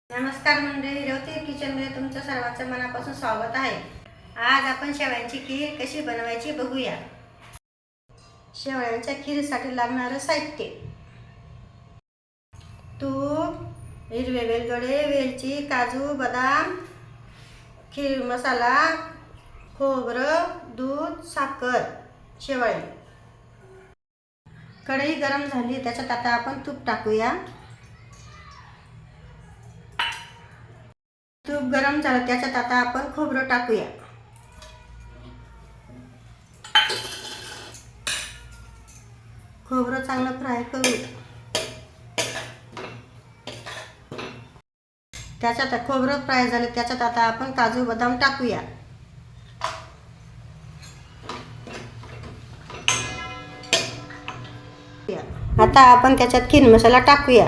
नमस्कार मंडळी, रेवती किचनमध्ये तुमचं सर्वांचं मनापासून स्वागत आहे। आज आपण शेवयांची खीर कशी बनवायची बघूया। शेवयांच्या खीरीसाठी लागणारं साहित्य: तूप, हिरवे वेलदोडे, वेलची, काजू, बदाम, खीर मसाला, खोबरं, दूध, साखर, शेवया। कढई गरम झाली, त्याच्यात आता आपण तूप टाकूया। तूप गरम झालं, त्याच्यात आता आपण खोबरं टाकूया। खोबरं चांगलं फ्राय करू। त्याच्यात खोबरं फ्राय झालं, त्याच्यात आता आपण काजू बदाम टाकूया। आता आपण त्याच्यात खीर मसाला टाकूया।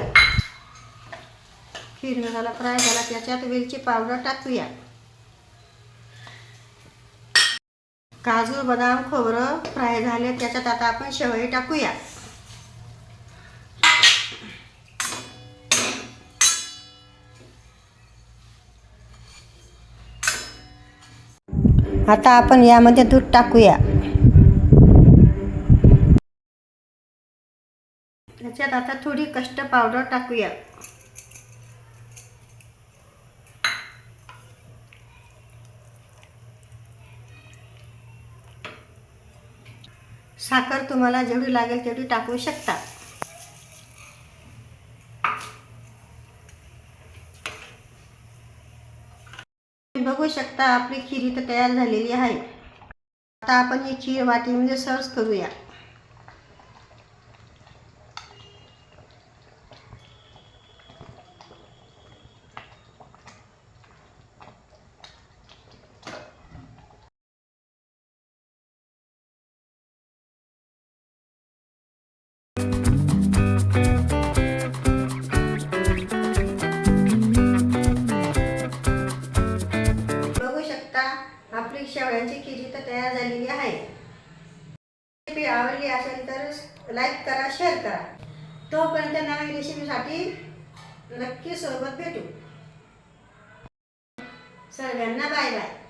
खीर मसाला फ्राय झाला, त्याच्यात वेलची पावडर टाकूया। काजू बदाम खोबरं फ्राय झाले, त्याच्यात आता आपण शेवया टाकूया। आता आपण यामध्ये दूध टाकूया। त्याच्यात आता थोडी कस्टर्ड पावडर टाकूया। साखर तुम्हाला जेवढी लागेल तेवढी टाकू शकता। बघू शकता, आपली खीर इथं तयार झालेली आहे। आता आपण ही खीर वाटीमध्ये सर्व करूया। आपली शेवयांची खीर इथं तयार झालेली आहे। रेसिपी आवडली असेल तर लाईक करा, शेअर करा। तोपर्यंत नवीन रेसिपीसाठी नक्की सोबत भेटू। सर्वांना बाय बाय।